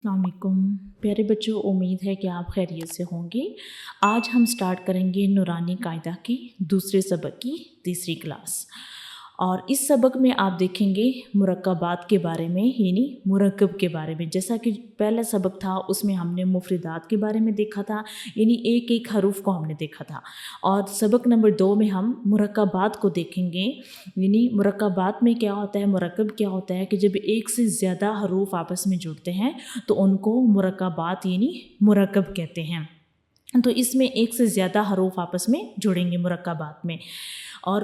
अस्सलाम वालेकुम प्यारे बच्चों, उम्मीद है कि आप खैरियत से होंगे। आज हम स्टार्ट करेंगे नूरानी कायदा की दूसरे सबक की तीसरी क्लास। और इस सबक में आप देखेंगे मुरक्कबात के बारे में, यानी मुरक्कब के बारे में। जैसा कि पहला सबक था उसमें हमने मुफरदात के बारे में देखा था, यानी एक एक हरूफ को हमने देखा था। और सबक नंबर 2 में हम मुरक्कबात को देखेंगे, यानी मुरक्कबात में क्या होता है, मुरक्कब क्या होता है कि जब एक से ज़्यादा हरूफ आपस में जुड़ते हैं तो उनको मुरक्कबात यानी मुरक्कब कहते हैं। तो इसमें एक से ज़्यादा हरूफ आपस में जुड़ेंगे मुरक्कबात में। और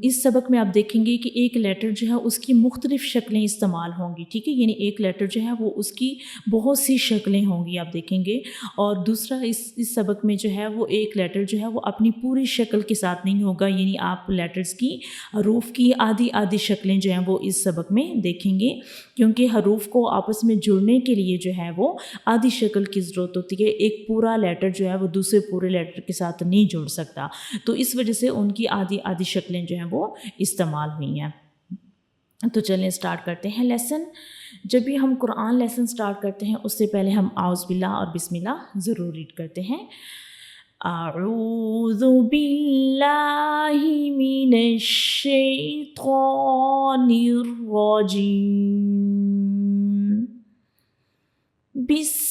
इस सबक में आप देखेंगे कि एक लेटर जो है उसकी मुख्तलिफ़ शक्लें इस्तेमाल होंगी, ठीक है, यानी एक लेटर जो है वो उसकी बहुत सी शक्लें होंगी आप देखेंगे। और दूसरा इस सबक में जो है वो एक लेटर जो है वो अपनी पूरी शक्ल के साथ नहीं होगा, यानी आप लेटर्स की हरूफ की आधी आधी शक्लें जो हैं वो इस सबक में देखेंगे, क्योंकि हरूफ को आपस में जुड़ने के लिए जो है वो आधी शक्ल की ज़रूरत होती है। एक पूरा लेटर जो है वो दूसरे पूरे लेटर के साथ नहीं जुड़ सकता, तो इस वजह से उनकी आधी आधी शक्लें जो हैं वो इस्तेमाल हुई हैं। तो चलें स्टार्ट करते हैं लेसन। जब भी हम कुरान लेसन स्टार्ट करते हैं उससे पहले हम आउज़ बिल्लाह और बिस्मिल्लाह ज़रूर रीड करते हैं। अऊज़ु बिल्लाहि मिनश शैतानिर रजीम। बिस्मिल्लाहिर्रहमानिर्रहीम।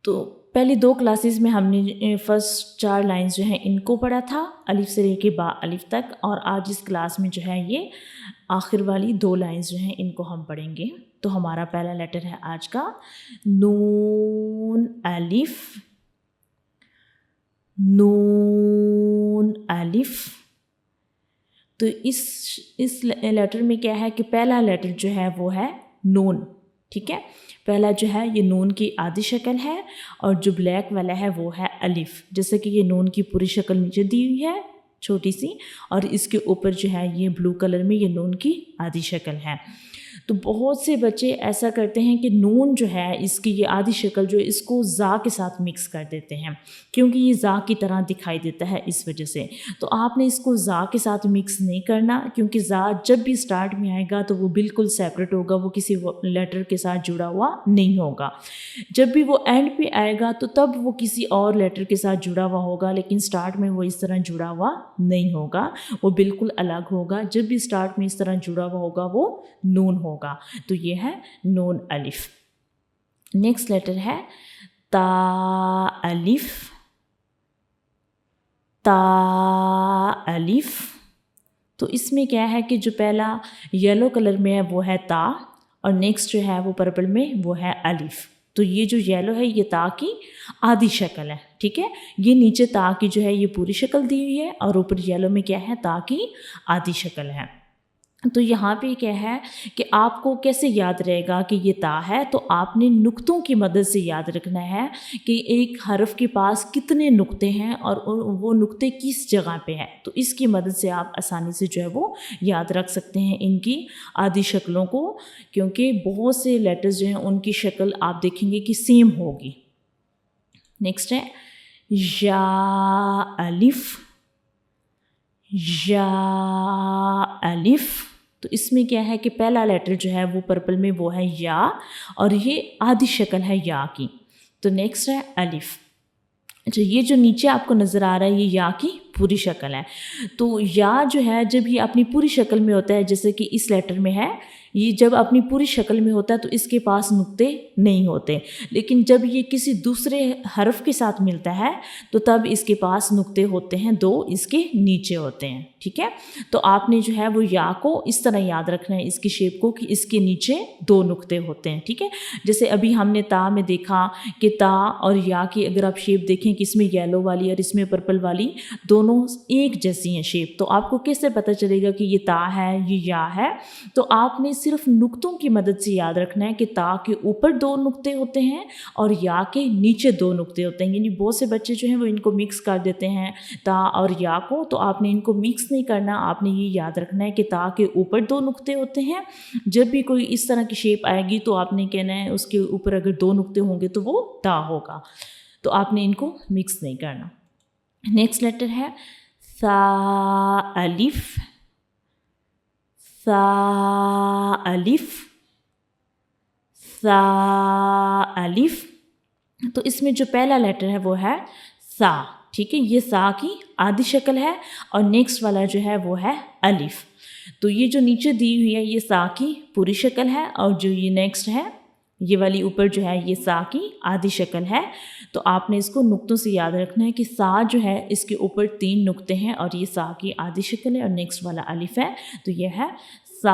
तो पहली 2 क्लासेस में हमने फर्स्ट 4 लाइंस जो हैं इनको पढ़ा था, अलिफ से लेके बा अलिफ तक। और आज इस क्लास में जो है ये आखिर वाली 2 लाइंस जो हैं इनको हम पढ़ेंगे। तो हमारा पहला लेटर है आज का नून अलिफ, नून अलिफ। तो इस लेटर में क्या है कि पहला लेटर जो है वो है नून, ठीक है। पहला जो है ये नून की आधी शक्ल है और जो ब्लैक वाला है वो है अलिफ। जैसे कि ये नून की पूरी शक्ल नीचे दी हुई है छोटी सी, और इसके ऊपर जो है ये ब्लू कलर में ये नून की आधी शक्ल है। तो बहुत से बच्चे ऐसा करते हैं कि नून जो है इसकी ये आधी शक्ल जो है इसको ज़ा के साथ मिक्स कर देते हैं, क्योंकि ये ज़ा की तरह दिखाई देता है इस वजह से। तो आपने इसको ज़ा के साथ मिक्स नहीं करना, क्योंकि ज़ा जब भी स्टार्ट में आएगा तो वो बिल्कुल सेपरेट होगा, वो किसी लेटर के साथ जुड़ा हुआ नहीं होगा। जब भी वो एंड पे आएगा तो तब वो किसी और लेटर के साथ जुड़ा हुआ होगा, लेकिन स्टार्ट में वो इस तरह जुड़ा हुआ नहीं होगा, वो बिल्कुल अलग होगा। जब भी स्टार्ट में इस तरह जुड़ा हुआ होगा वो नून होगा। तो ये है नून अलिफ। नेक्स्ट लेटर है ता अलिफ, ता अलिफ। तो इसमें क्या है कि जो पहला येलो कलर में है वो है ता, और नेक्स्ट जो है वो पर्पल में वो है अलिफ। तो ये जो येलो है ये ता की आधी शक्ल है, ठीक है। ये नीचे ता की जो है ये पूरी शक्ल दी हुई है और ऊपर येलो में क्या है ता की आधी शक्ल है। तो यहाँ पे क्या है कि आपको कैसे याद रहेगा कि ये ता है, तो आपने नुक्तों की मदद से याद रखना है कि एक हरफ के पास कितने नुक्ते हैं और वो नुक्ते किस जगह पे हैं। तो इसकी मदद से आप आसानी से जो है वो याद रख सकते हैं इनकी आधी शक्लों को, क्योंकि बहुत से लेटर्स जो हैं उनकी शक्ल आप देखेंगे कि सेम होगी। नेक्स्ट है या अलिफ, या अलिफ। तो इसमें क्या है कि पहला लेटर जो है वो पर्पल में वो है या, और ये आधी शक्ल है या की। तो नेक्स्ट है अलिफ। अच्छा, ये जो नीचे आपको नज़र आ रहा है ये या की पूरी शक्ल है। तो या जो है जब ये अपनी पूरी शक्ल में होता है, जैसे कि इस लेटर में है, ये जब अपनी पूरी शक्ल में होता है तो इसके पास नुक्ते नहीं होते, लेकिन जब ये किसी दूसरे हरफ के साथ मिलता है तो तब इसके पास नुक्ते होते हैं, 2 इसके नीचे होते हैं, ठीक है। तो आपने जो है वो या को इस तरह याद रखना है इसकी शेप को कि इसके नीचे 2 नुक्ते होते हैं, ठीक है। जैसे अभी हमने ता में देखा कि ता और या की अगर आप शेप देखें कि इसमें येलो वाली और इसमें पर्पल वाली दोनों एक जैसी हैं शेप, तो आपको कैसे पता चलेगा कि ये ता है ये या है। तो आपने सिर्फ नुक्तों की मदद से याद रखना है कि ता के ऊपर 2 नुक्ते होते हैं और या के नीचे 2 नुक्ते होते हैं। यानी बहुत से बच्चे जो हैं वो इनको मिक्स कर देते हैं ता और या को, तो आपने इनको मिक्स नहीं करना। आपने ये याद रखना है कि ता के ऊपर 2 नुक्ते होते हैं। जब भी कोई इस तरह की शेप आएगी तो आपने कहना है उसके ऊपर अगर 2 नुक्ते होंगे तो वो ता होगा। तो आपने इनको मिक्स नहीं करना। नेक्स्ट लेटर है सा अलिफ, सा अलिफ, सा अलिफ। तो इसमें जो पहला लेटर है वो है सा, ठीक है, ये सा की आधी शक्ल है और नेक्स्ट वाला जो है वो है अलिफ। तो ये जो नीचे दी हुई है ये सा की पूरी शक्ल है और जो ये नेक्स्ट है ये वाली ऊपर जो है ये सा की आधी शक्ल है। तो आपने इसको नुक्तों से याद रखना है कि सा जो है इसके ऊपर 3 नुक्ते हैं और ये सा की आधी शक्ल है और नेक्स्ट वाला अलिफ है, तो ये है सा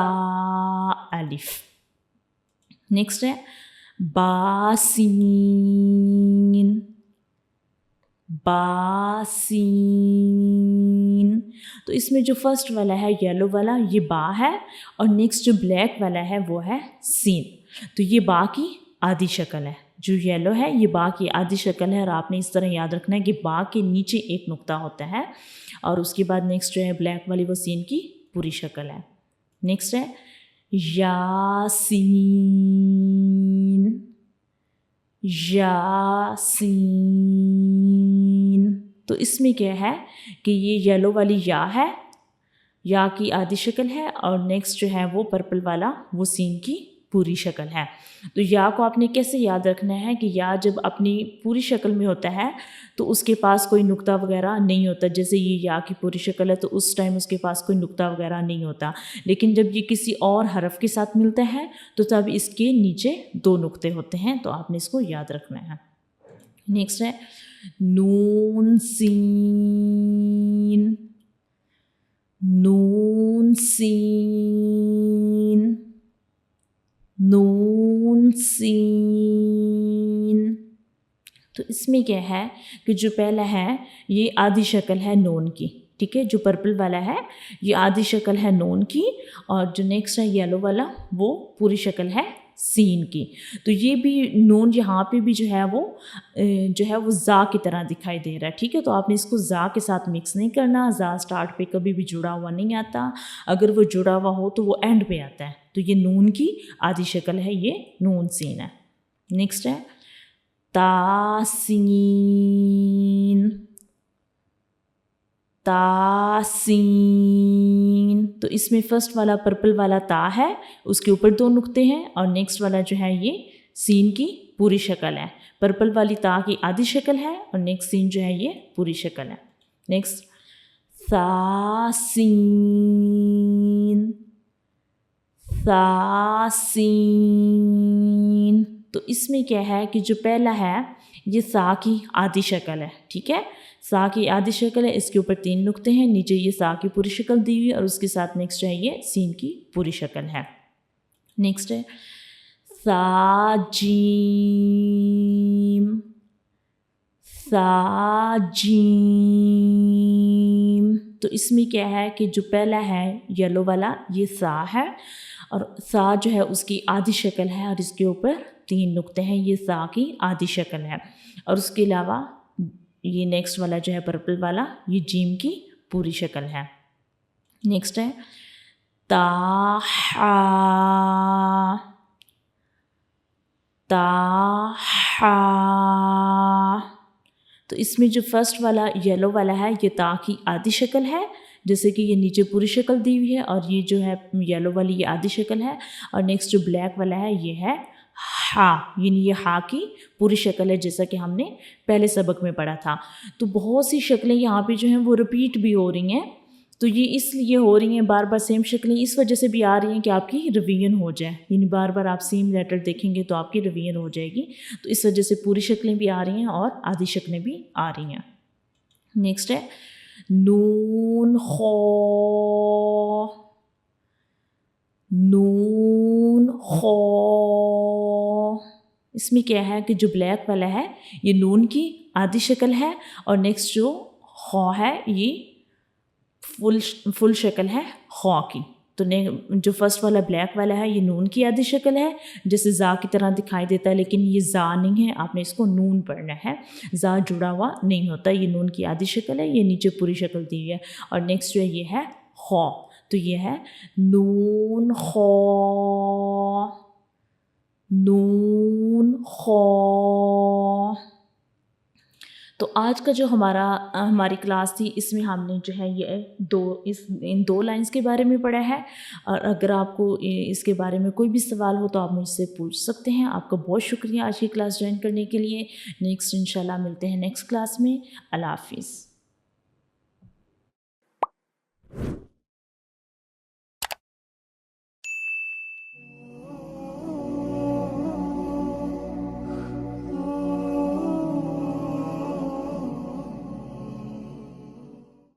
अलिफ। नेक्स्ट है बासीन, बासीन। तो इसमें जो फर्स्ट वाला है येलो वाला ये बा है और नेक्स्ट जो ब्लैक वाला है वो है सीन। तो ये बा की आधी शक्ल है, जो येलो है ये बा की आधी शक्ल है और आपने इस तरह याद रखना है कि बा के नीचे एक नुक्ता होता है और उसके बाद नेक्स्ट जो है ब्लैक वाली वो सीन की पूरी शक्ल है। नेक्स्ट है यासीन, यासीन। तो इसमें क्या है कि ये येलो वाली या है, या की आधी शक्ल है और नेक्स्ट जो है वो पर्पल वाला वो सीन की पूरी शक्ल है। तो या को आपने कैसे याद रखना है कि या जब अपनी पूरी शक्ल में होता है तो उसके पास कोई नुक्ता वगैरह नहीं होता, जैसे ये या की पूरी शक्ल है तो उस टाइम उसके पास कोई नुक्ता वगैरह नहीं होता। लेकिन जब ये किसी और हरफ के साथ मिलता है तो तब इसके नीचे 2 नुक्ते होते हैं, तो आपने इसको याद रखना है। नेक्स्ट है नून सीन, नून सीन, नून सीन। तो इसमें क्या है कि जो पहला है ये आधी शक्ल है नून की, ठीक है, जो पर्पल वाला है ये आधी शक्ल है नून की और जो नेक्स्ट है येलो वाला वो पूरी शक्ल है सीन की। तो ये भी नून यहाँ पे भी जो है वो ज़ा की तरह दिखाई दे रहा है, ठीक है। तो आपने इसको ज़ा के साथ मिक्स नहीं करना, ज़ा स्टार्ट पे कभी भी जुड़ा हुआ नहीं आता, अगर वो जुड़ा हुआ हो तो वो एंड पे आता है। तो ये नून की आधी शक्ल है, ये नून सीन है। नेक्स्ट है तासीन, तासीन। तो इसमें फर्स्ट वाला पर्पल वाला ता है, उसके ऊपर 2 नुक्ते हैं और नेक्स्ट वाला जो है ये सीन की पूरी शक्ल है। पर्पल वाली ता की आधी शक्ल है और नेक्स्ट सीन जो है ये पूरी शक्ल है। नेक्स्ट सासीन, सासीन। तो इसमें क्या है कि जो पहला है ये सा की आधी शक्ल है, ठीक है, सा की आधी शक्ल है, इसके ऊपर 3 नुक्ते हैं, नीचे ये सा की पूरी शक्ल दी हुई है और उसके साथ नेक्स्ट है ये सीन की पूरी शक्ल है। नेक्स्ट है साजीम, साजीम। तो इसमें क्या है कि जो पहला है येलो वाला ये सा है और सा जो है उसकी आधी शक्ल है और इसके ऊपर 3 नुक्ते हैं, ये सा की आधी शक्ल है और उसके अलावा ये नेक्स्ट वाला जो है पर्पल वाला ये जीम की पूरी शक्ल है। नेक्स्ट है ताहा, ताहा। तो इसमें जो फर्स्ट वाला येलो वाला है ये ता की आधी शक्ल है, जैसे कि ये नीचे पूरी शक्ल दी हुई है और ये जो है येलो वाली ये आधी शक्ल है और नेक्स्ट जो ब्लैक वाला है ये है हा, यानी ये हा की पूरी शक्ल है, जैसा कि हमने पहले सबक में पढ़ा था। तो बहुत सी शक्लें यहाँ पे जो हैं वो रिपीट भी हो रही हैं, तो ये इसलिए हो रही हैं बार बार सेम शक्लें, इस वजह से भी आ रही हैं कि आपकी रिवीजन हो जाए, यानी बार बार आप सेम लेटर देखेंगे तो आपकी रिवीजन हो जाएगी। तो इस वजह से पूरी शक्लें भी आ रही हैं और आधी शक्लें भी आ रही हैं। नेक्स्ट है नून खो, नून खो। इसमें क्या है कि जो ब्लैक वाला है ये नून की आधी शक्ल है और नेक्स्ट जो खो है ये फुल शक्ल है खो की। तो जो फर्स्ट वाला ब्लैक वाला है ये नून की आधी शक्ल है, जैसे ज़ा की तरह दिखाई देता है, लेकिन ये ज़ा नहीं है, आपने इसको नून पढ़ना है, ज़ा जुड़ा हुआ नहीं होता, ये नून की आधी शक्ल है, ये नीचे पूरी शक्ल दी हुई है और नेक्स्ट जो है ये है खो। तो ये है नून खो, नून खो। تو آج کا جو ہماری کلاس تھی اس میں ہم نے جو ہے ان 2 لائنس کے بارے میں پڑھا ہے، اور اگر آپ کو اس کے بارے میں کوئی بھی سوال ہو تو آپ مجھ سے پوچھ سکتے ہیں۔ آپ کا بہت شکریہ آج کی کلاس جوائن کرنے کے لیے۔ نیکسٹ انشاءاللہ ملتے ہیں نیکسٹ کلاس میں۔ اللہ حافظ۔